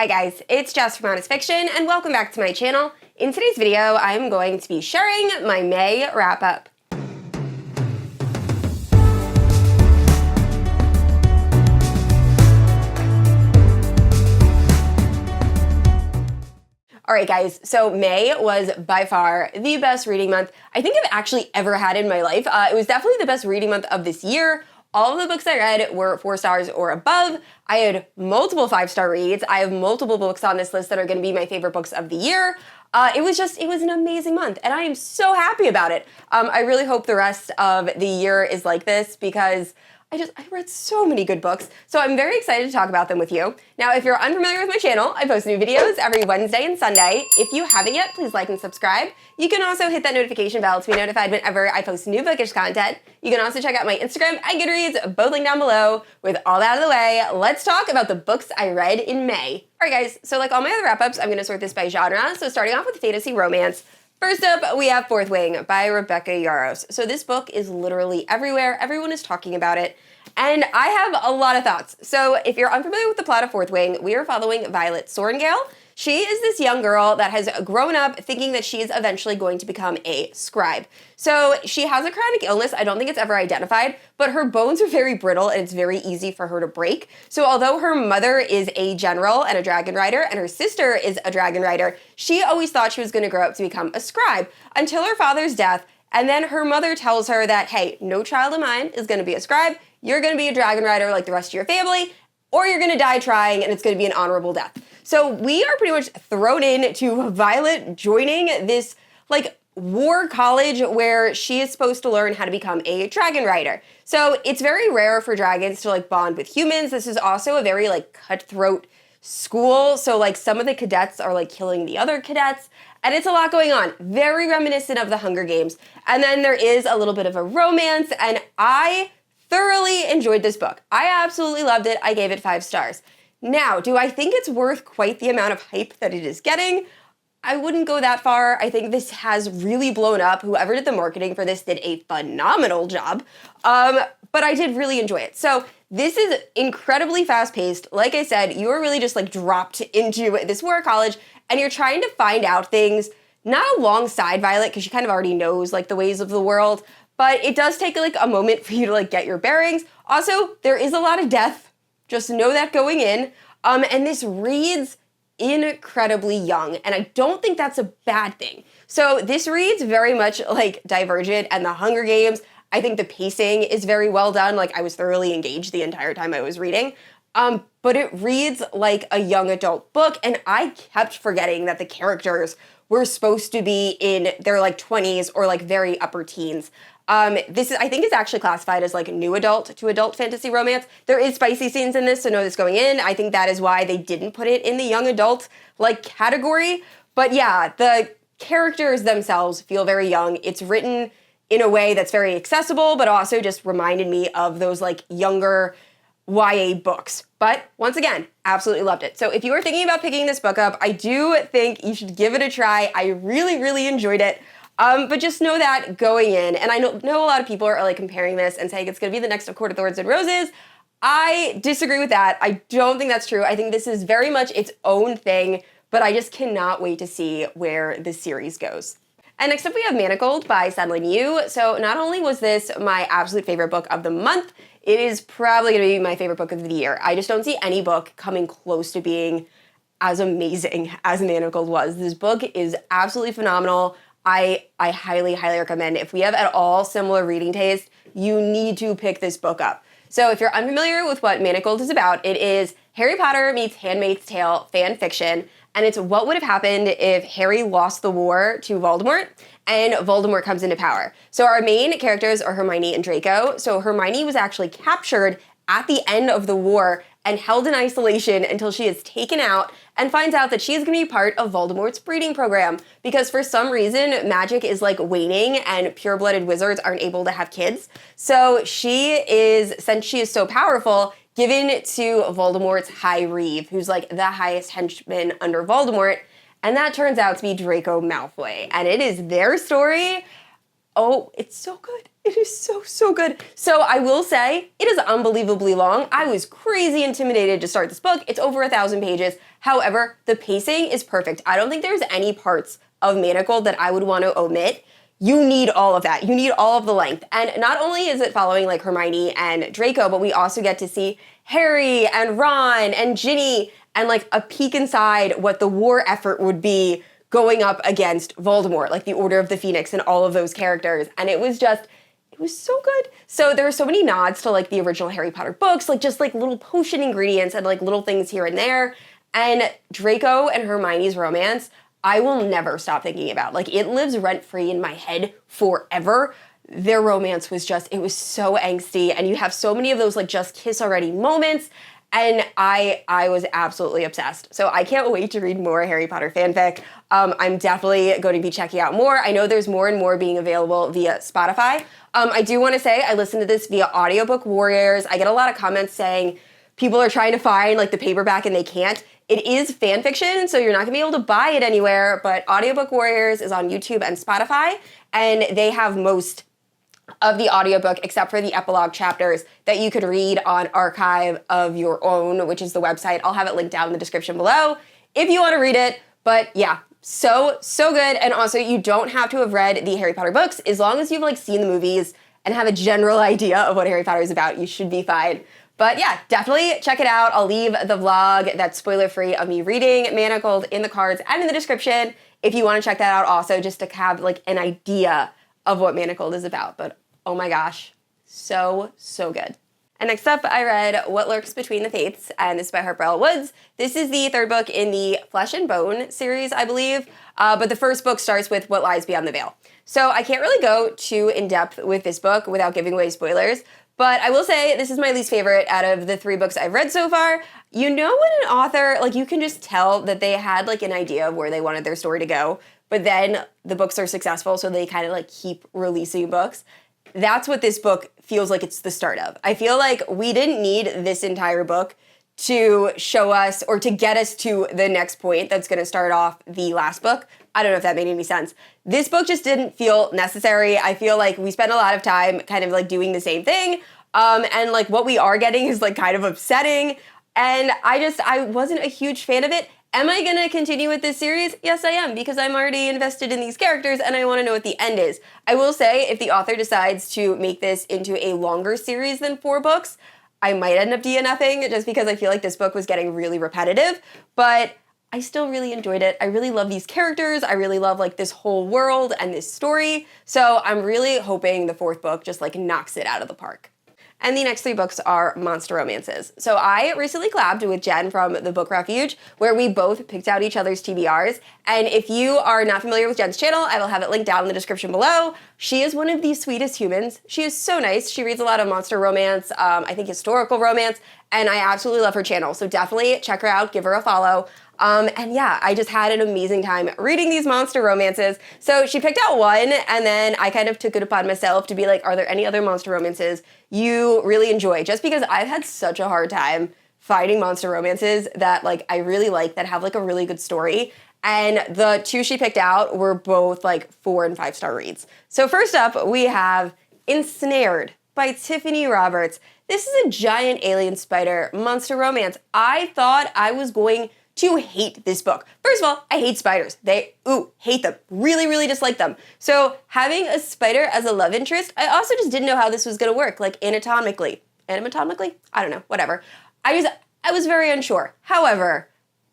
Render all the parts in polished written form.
Hi guys, it's Jess from Honest Fiction, and welcome back to my channel. In today's video, I'm going to be sharing my May wrap-up. Alright guys, so May was by far the best reading month I think I've actually ever had in my life. It was definitely the best reading month of this year. All of the books I read were 4 stars or above. I had multiple 5-star reads. I have multiple books on this list that are going to be my favorite books of the year. It was an amazing month, and I am so happy about it. I really hope the rest of the year is like this because I read so many good books, so I'm very excited to talk about them with you. Now, if you're unfamiliar with my channel, I post new videos every Wednesday and Sunday. If you haven't yet, please like and subscribe. You can also hit that notification bell to be notified whenever I post new bookish content. You can also check out my Instagram and Goodreads, both linked down below. With all that out of the way, let's talk about the books I read in May. All right, guys, so like all my other wrap-ups, I'm going to sort this by genre. So starting off with fantasy romance. First up, we have Fourth Wing by Rebecca Yarros. So this book is literally everywhere. Everyone is talking about it. And I have a lot of thoughts. So if you're unfamiliar with the plot of Fourth Wing, we are following Violet Sorrengail. She is this young girl that has grown up thinking that she is eventually going to become a scribe. So she has a chronic illness. I don't think it's ever identified, but her bones are very brittle and it's very easy for her to break. So although her mother is a general and a dragon rider and her sister is a dragon rider, she always thought she was going to grow up to become a scribe until her father's death. And then her mother tells her that, hey, no child of mine is going to be a scribe. You're going to be a dragon rider like the rest of your family, or you're going to die trying and it's going to be an honorable death. So we are pretty much thrown into Violet joining this like war college where she is supposed to learn how to become a dragon rider. So it's very rare for dragons to like bond with humans. This is also a very like cutthroat school. So like some of the cadets are like killing the other cadets. And it's a lot going on. Very reminiscent of the Hunger Games. And then there is a little bit of a romance, and I thoroughly enjoyed this book. I absolutely loved it. I gave it 5 stars. Now, do I think it's worth quite the amount of hype that it is getting? I wouldn't go that far. I think this has really blown up. Whoever did the marketing for this did a phenomenal job. But I did really enjoy it. So this is incredibly fast-paced. Like I said, you are really just like dropped into this war college and you're trying to find out things, not alongside Violet, because she kind of already knows like the ways of the world, but it does take like a moment for you to like get your bearings. Also, there is a lot of death. Just know that going in. And this reads incredibly young, and I don't think that's a bad thing. So this reads very much like Divergent and the Hunger Games. I think the pacing is very well done. Like I was thoroughly engaged the entire time I was reading. But it reads like a young adult book, and I kept forgetting that the characters were supposed to be in their like 20s or like very upper teens. This is, I think, is actually classified as like new adult to adult fantasy romance. There is spicy scenes in this, so know this going in. I think that is why they didn't put it in the young adult like category. But yeah, the characters themselves feel very young. It's written in a way that's very accessible, but also just reminded me of those like younger YA books. But once again, absolutely loved it. So if you are thinking about picking this book up, I do think you should give it a try. I really, really enjoyed it. But just know that going in, and I know a lot of people are like comparing this and saying it's going to be the next A Court of Thorns and Roses. I disagree with that. I don't think that's true. I think this is very much its own thing, but I just cannot wait to see where this series goes. And next up we have Manacled by Senlinyu. So not only was this my absolute favorite book of the month, it is probably going to be my favorite book of the year. I just don't see any book coming close to being as amazing as Manacled was. This book is absolutely phenomenal. I highly, highly recommend it. If we have at all similar reading taste, you need to pick this book up. So if you're unfamiliar with what Manacled is about, it is Harry Potter meets Handmaid's Tale fan fiction, and it's what would have happened if Harry lost the war to Voldemort and Voldemort comes into power. So our main characters are Hermione and Draco. So Hermione was actually captured at the end of the war and held in isolation until she is taken out and finds out that she is going to be part of Voldemort's breeding program because for some reason magic is like waning and pure-blooded wizards aren't able to have kids. So she is, since she is so powerful, given to Voldemort's High Reeve, who's like the highest henchman under Voldemort, and that turns out to be Draco Malfoy. And it is their story. Oh, it's so good. It is so, so good. So I will say, it is unbelievably long. I was crazy intimidated to start this book. It's over 1,000 pages. However, the pacing is perfect. I don't think there's any parts of Manacled that I would want to omit. You need all of that. You need all of the length. And not only is it following like Hermione and Draco, but we also get to see Harry and Ron and Ginny and like a peek inside what the war effort would be going up against Voldemort, like the Order of the Phoenix and all of those characters. And it was so good. So there were so many nods to like the original Harry Potter books, like just like little potion ingredients and like little things here and there. And Draco and Hermione's romance, I will never stop thinking about. Like, it lives rent-free in my head forever. Their romance was just, it was so angsty, and you have so many of those, like, just kiss already moments, and I was absolutely obsessed. So I can't wait to read more Harry Potter fanfic. I'm definitely going to be checking out more. I know there's more and more being available via Spotify. I do want to say I listened to this via Audiobook Warriors. I get a lot of comments saying people are trying to find, like, the paperback and they can't. It is fan fiction, so you're not gonna be able to buy it anywhere, but Audiobook Warriors is on YouTube and Spotify, and they have most of the audiobook except for the epilogue chapters that you could read on Archive of Your Own, which is the website. I'll have it linked down in the description below if you want to read it. But yeah, so good. And also, you don't have to have read the Harry Potter books. As long as you've like seen the movies and have a general idea of what Harry Potter is about, you should be fine. But yeah, definitely check it out. I'll leave the vlog that's spoiler-free of me reading Manacled in the cards and in the description if you want to check that out also, just to have like an idea of what Manacled is about. But oh my gosh, so good. And next up, I read What Lurks Between the Fates, and this is by Harper L. Woods. This is the third book in the Flesh and Bone series, I believe, but the first book starts with What Lies Beyond the Veil. So I can't really go too in-depth with this book without giving away spoilers, but I will say this is my least favorite out of the 3 books I've read so far. You know when an author, like you can just tell that they had like an idea of where they wanted their story to go, but then the books are successful, so they kind of like keep releasing books. That's what this book feels like it's the start of. I feel like we didn't need this entire book to show us or to get us to the next point that's going to start off the last book. I don't know if that made any sense. This book just didn't feel necessary. I feel like we spent a lot of time kind of like doing the same thing. And like what we are getting is like kind of upsetting. And I wasn't a huge fan of it. Am I going to continue with this series? Yes, I am, because I'm already invested in these characters and I want to know what the end is. I will say, if the author decides to make this into a longer series than 4 books, I might end up DNFing just because I feel like this book was getting really repetitive, but I still really enjoyed it. I really love these characters. I really love like this whole world and this story. So I'm really hoping the 4th book just like knocks it out of the park. And the next 3 books are monster romances. So I recently collabed with Jen from the Book Refuge, where we both picked out each other's TBRs. And if you are not familiar with Jen's channel, I will have it linked down in the description below. She is one of the sweetest humans. She is so nice. She reads a lot of monster romance, I think historical romance, and I absolutely love her channel. So definitely check her out, give her a follow. And yeah, I just had an amazing time reading these monster romances. So she picked out one, and then I kind of took it upon myself to be like, are there any other monster romances you really enjoy? Just because I've had such a hard time finding monster romances that like I really like, that have like a really good story. And the 2 she picked out were both like 4 and 5-star reads. So first up, we have Ensnared by Tiffany Roberts. This is a giant alien spider monster romance. I thought I was going to hate this book. First of all, I hate spiders. Hate them. Really dislike them. So having a spider as a love interest, I also just didn't know how this was gonna work, like anatomically. Anatomically? I don't know, whatever. I was very unsure. However,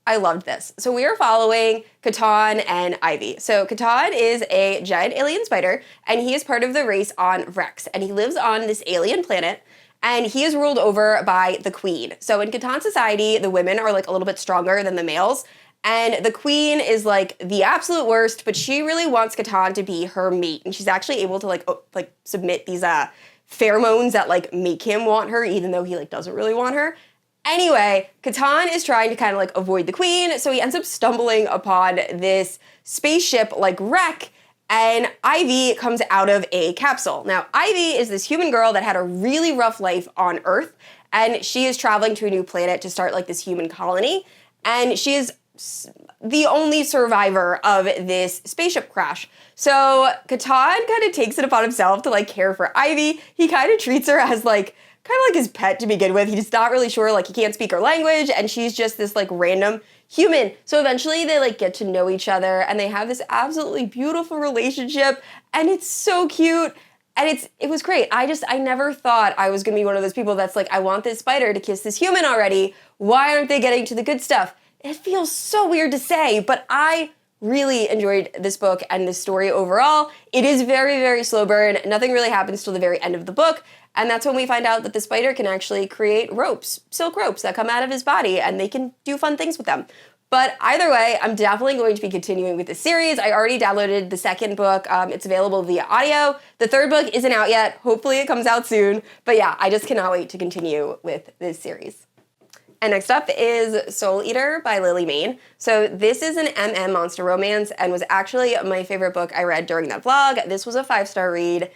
I loved this. So we are following Catan and Ivy. So Catan is a giant alien spider, and he is part of the race on Rex, and he lives on this alien planet, and he is ruled over by the queen. So in Catan society, the women are like a little bit stronger than the males, and the queen is like the absolute worst, but she really wants Catan to be her mate, and she's actually able to like submit these pheromones that like make him want her, even though he like doesn't really want her. Anyway, Catan is trying to kind of like avoid the queen, so he ends up stumbling upon this spaceship like wreck, and Ivy comes out of a capsule. Now, Ivy is this human girl that had a really rough life on Earth, and she is traveling to a new planet to start like this human colony, and she is the only survivor of this spaceship crash. So Catan kind of takes it upon himself to like care for Ivy. He kind of treats her as like kind of like his pet to begin with. He's not really sure, like he can't speak her language, and she's just this like random human. So eventually they like get to know each other, and they have this absolutely beautiful relationship, and it's so cute. And it was great. I never thought I was gonna be one of those people that's like, I want this spider to kiss this human already. Why aren't they getting to the good stuff? It feels so weird to say, but I really enjoyed this book and this story overall. It is very, very slow burn. Nothing really happens till the very end of the book. And that's when we find out that the spider can actually create ropes, silk ropes that come out of his body, and they can do fun things with them. But either way, I'm definitely going to be continuing with this series. I already downloaded the second book. It's available via audio. The third book isn't out yet. Hopefully it comes out soon. But yeah, I just cannot wait to continue with this series. And next up is Soul Eater by Lily Mayne. So this is an MM monster romance and was actually my favorite book I read during that vlog. This was a 5-star read.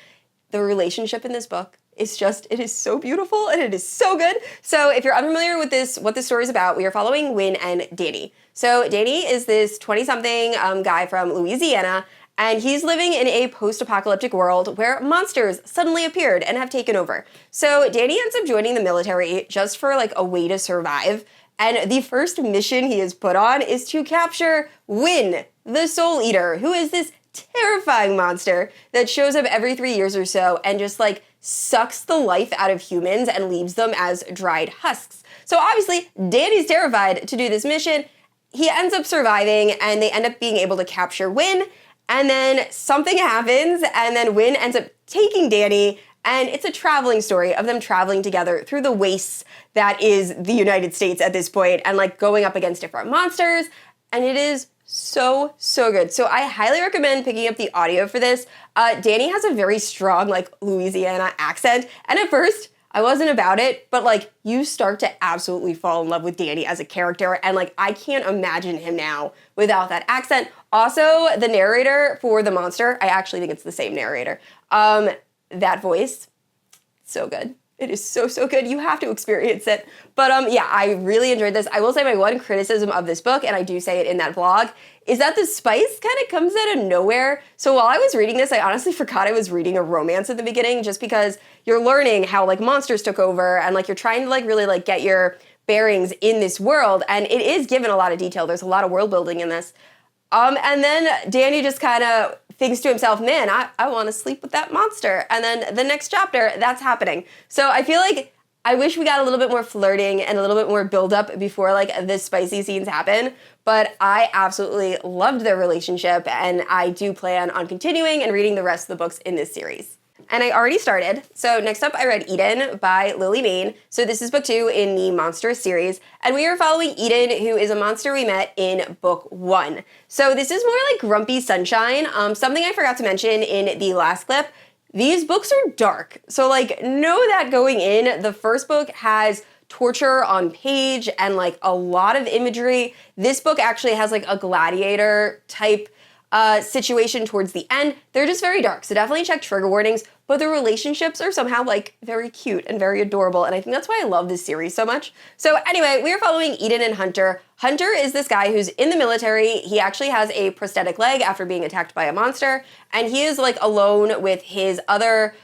The relationship in this book is just, it is so beautiful and it is so good. So if you're unfamiliar with what this story is about, we are following Wynn and Danny. So Danny is this 20-something guy from Louisiana, and he's living in a post-apocalyptic world where monsters suddenly appeared and have taken over. So Danny ends up joining the military just for like a way to survive. And the first mission he is put on is to capture Wynn, the Soul Eater, who is this terrifying monster that shows up every 3 years or so and just like sucks the life out of humans and leaves them as dried husks. So obviously Danny's terrified to do this mission. He ends up surviving, and they end up being able to capture Wynn, and then something happens, and then Wynn ends up taking Danny, and it's a traveling story of them traveling together through the wastes that is the United States at this point, and like going up against different monsters, and it is so, so good. So I highly recommend picking up the audio for this. Danny has a very strong like Louisiana accent, and at first I wasn't about it, but like you start to absolutely fall in love with Danny as a character, and like I can't imagine him now without that accent. Also, the narrator for the monster, I actually think it's the same narrator. That voice, so good. It is so, so good. You have to experience it. But yeah, I really enjoyed this. I will say my one criticism of this book, and I do say it in that vlog, is that the spice kind of comes out of nowhere. So while I was reading this, I honestly forgot I was reading a romance at the beginning, just because you're learning how like monsters took over, and like you're trying to like really like get your bearings in this world, and it is given a lot of detail. There's a lot of world building in this. And then Danny just kind of thinks to himself, man, I want to sleep with that monster. And then the next chapter, that's happening. So I feel like I wish we got a little bit more flirting and a little bit more build up before like the spicy scenes happen. But I absolutely loved their relationship, and I do plan on continuing and reading the rest of the books in this series. And I already started. So next up, I read Edin by Lily Mayne. So this is book 2 in the Monstrous series. And we are following Edin, who is a monster we met in book 1. So this is more like Grumpy Sunshine. Something I forgot to mention in the last clip, these books are dark. So like know that going in. The first book has torture on page and like a lot of imagery. This book actually has like a gladiator type situation towards the end. They're just very dark, so definitely check trigger warnings, but the relationships are somehow like very cute and very adorable, and I think that's why I love this series so much. So anyway, we are following Edin and Hunter. Hunter is this guy who's in the military. He actually has a prosthetic leg after being attacked by a monster, and he is like alone with his other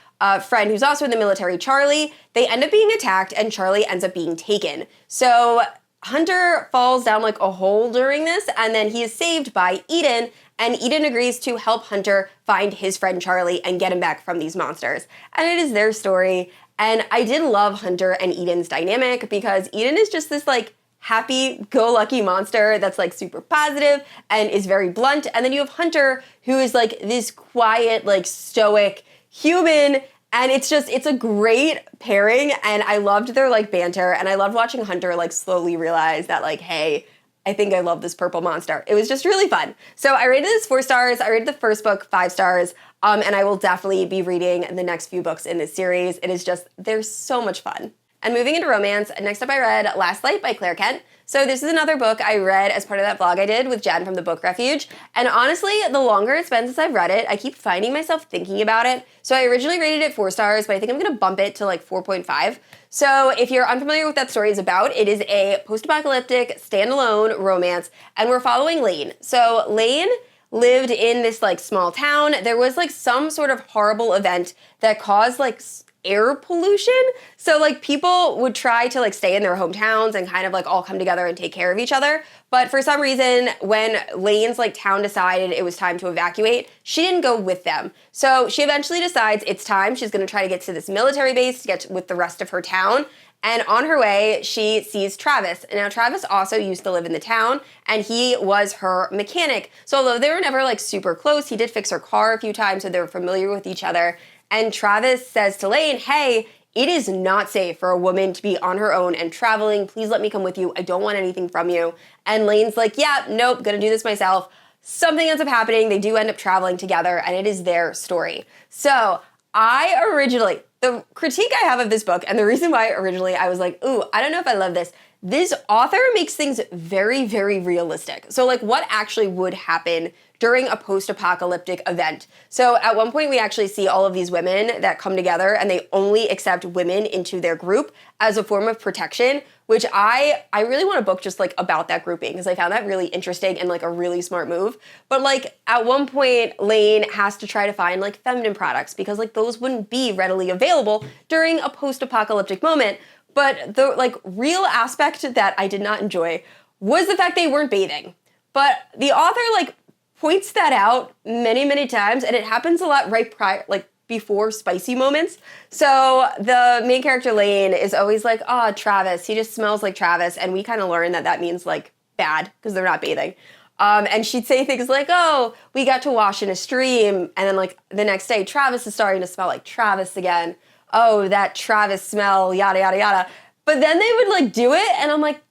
friend who's also in the military, Charlie. They end up being attacked, and Charlie ends up being taken. So Hunter falls down like a hole during this, and then he is saved by Edin, and Edin agrees to help Hunter find his friend Charlie and get him back from these monsters. And it is their story, and I did love Hunter and Edin's dynamic, because Edin is just this like happy-go-lucky monster that's like super positive and is very blunt, and then you have Hunter, who is like this quiet, like stoic human. And it's a great pairing, and I loved their like banter, and I loved watching Hunter like slowly realize that like, hey, I think I love this purple monster. It was just really fun. So I rated this 4 stars. I rated the first book 5 stars, and I will definitely be reading the next few books in this series. It is just, they're so much fun. And moving into romance, next up I read Last Light by Claire Kent. So this is another book I read as part of that vlog I did with Jen from the Book Refuge. And honestly, the longer it's been since I've read it, I keep finding myself thinking about it. So I originally rated it 4 stars, but I think I'm gonna bump it to like 4.5. So if you're unfamiliar with what that story is about, it is a post-apocalyptic standalone romance, and we're following Layne. So Layne lived in this like small town. There was like some sort of horrible event that caused like air pollution. So like people would try to like stay in their hometowns and kind of like all come together and take care of each other. But for some reason, when Layne's like town decided it was time to evacuate, she didn't go with them. So she eventually decides it's time. She's gonna try to get to this military base to get with the rest of her town. And on her way, she sees Travis. And now Travis also used to live in the town, and he was her mechanic. So although they were never like super close, he did fix her car a few times, so they were familiar with each other. And Travis says to Layne, hey, it is not safe for a woman to be on her own and traveling. Please let me come with you. I don't want anything from you. And Layne's like, yeah, nope, gonna do this myself. Something ends up happening. They do end up traveling together, and it is their story. So the critique I have of this book, and the reason why originally I was like, ooh, I don't know if I love this. This author makes things very, very realistic. So like what actually would happen during a post-apocalyptic event. So at one point we actually see all of these women that come together and they only accept women into their group as a form of protection, which I really want a book just like about that grouping because I found that really interesting and like a really smart move. But like at one point Layne has to try to find like feminine products because like those wouldn't be readily available during a post-apocalyptic moment. But the like real aspect that I did not enjoy was the fact they weren't bathing. But the author like points that out many, many times, and it happens a lot right prior, like before spicy moments. So the main character Layne is always like, oh, Travis, he just smells like Travis, and we kind of learn that that means like bad because they're not bathing. And she'd say things like, oh, we got to wash in a stream, and then like the next day, Travis is starting to smell like Travis again. Oh, that Travis smell, yada, yada, yada. But then they would like do it, and I'm like,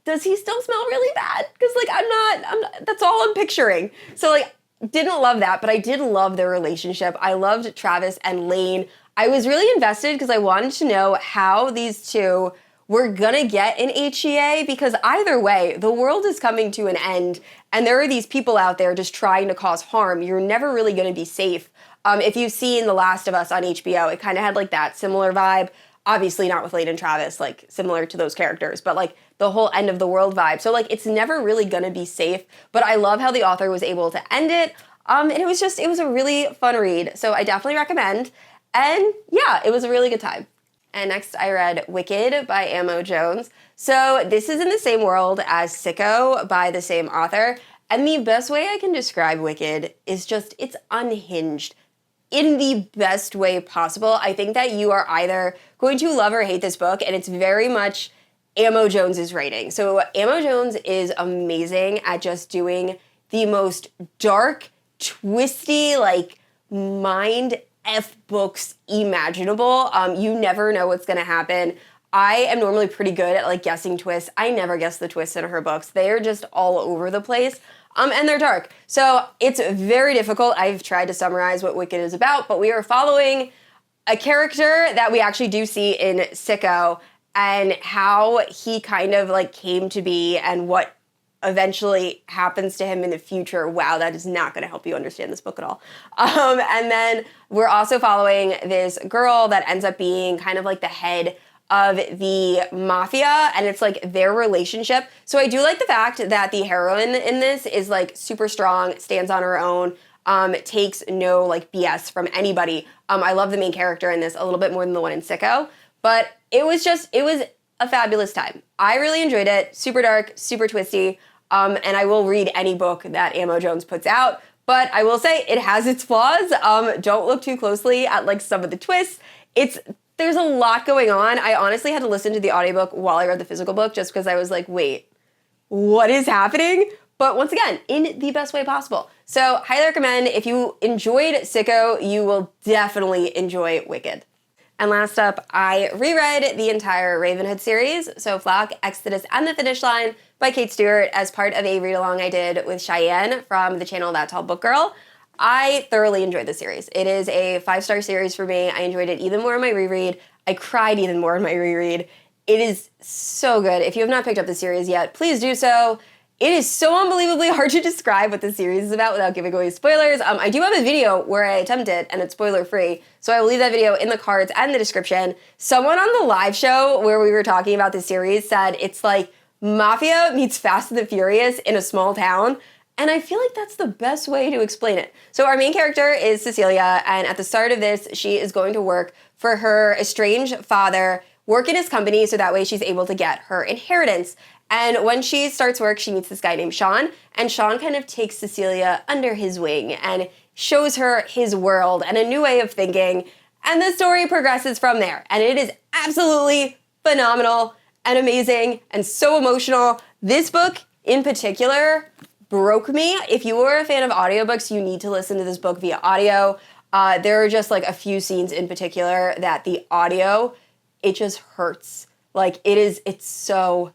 does he still smell really bad? Because like I'm not, that's all I'm picturing. So like, didn't love that, but I did love their relationship. I loved Travis and Layne. I was really invested because I wanted to know how these two were gonna get an HEA, because either way, the world is coming to an end, and there are these people out there just trying to cause harm. You're never really gonna be safe. If you've seen The Last of Us on HBO, it kind of had like that similar vibe. Obviously not with Layne and Travis, like similar to those characters, but like the whole end of the world vibe. So like it's never really gonna be safe, but I love how the author was able to end it. And it was a really fun read. So I definitely recommend. And yeah, it was a really good time. And next I read Wicked by Amo Jones. So this is in the same world as Sicko by the same author. And the best way I can describe Wicked is just, it's unhinged in the best way possible. I think that you are either going to love or hate this book, and it's very much Amo Jones's writing. So Amo Jones is amazing at just doing the most dark, twisty, like mind F books imaginable. You never know what's gonna happen. I am normally pretty good at like guessing twists. I never guess the twists in her books. They are just all over the place. And they're dark. So it's very difficult. I've tried to summarize what Wicked is about, but we are following a character that we actually do see in Sicko and how he kind of like came to be and what eventually happens to him in the future. Wow, that is not gonna help you understand this book at all. And then we're also following this girl that ends up being kind of like the head of the mafia, and it's like their relationship. So I do like the fact that the heroine in this is like super strong, stands on her own, takes no like BS from anybody. I love the main character in this a little bit more than the one in Sicko, but it was a fabulous time. I really enjoyed it. Super dark, super twisty, and I will read any book that Amo Jones puts out, but I will say it has its flaws. Don't look too closely at like some of the twists. There's a lot going on. I honestly had to listen to the audiobook while I read the physical book just because I was like, wait, what is happening? But once again, in the best way possible. So highly recommend. If you enjoyed Sicko, you will definitely enjoy Wicked. And last up, I reread the entire Ravenhood series, so Flock, Exodus, and the Finish Line by Kate Stewart as part of a read-along I did with Cheyenne from the channel That Tall Book Girl. I thoroughly enjoyed the series. It is a 5-star series for me. I enjoyed it even more in my reread. I cried even more in my reread. It is so good. If you have not picked up the series yet, please do so. It is so unbelievably hard to describe what the series is about without giving away spoilers. I do have a video where I attempt it, and it's spoiler-free, so I will leave that video in the cards and the description. Someone on the live show where we were talking about the series said it's like Mafia meets Fast and the Furious in a small town, and I feel like that's the best way to explain it. So our main character is Cecilia, and at the start of this, she is going to work for her estranged father, work in his company so that way she's able to get her inheritance. And when she starts work, she meets this guy named Sean, and Sean kind of takes Cecilia under his wing and shows her his world and a new way of thinking, and the story progresses from there. And it is absolutely phenomenal and amazing and so emotional. This book in particular broke me. If you are a fan of audiobooks, you need to listen to this book via audio. There are just like a few scenes in particular that the audio, it just hurts. Like it's so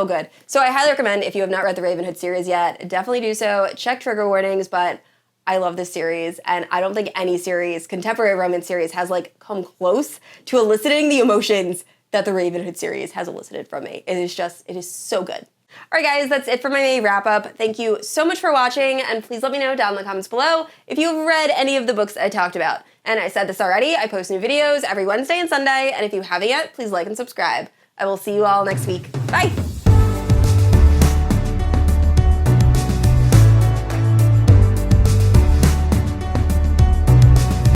good. So I highly recommend, if you have not read the Ravenhood series yet, definitely do so. Check trigger warnings, but I love this series, and I don't think any series, contemporary romance series, has like come close to eliciting the emotions that the Ravenhood series has elicited from me. It is so good. All right, guys, that's it for my May wrap-up. Thank you so much for watching, and please let me know down in the comments below if you've read any of the books I talked about. And I said this already, I post new videos every Wednesday and Sunday, and if you haven't yet, please like and subscribe. I will see you all next week. Bye!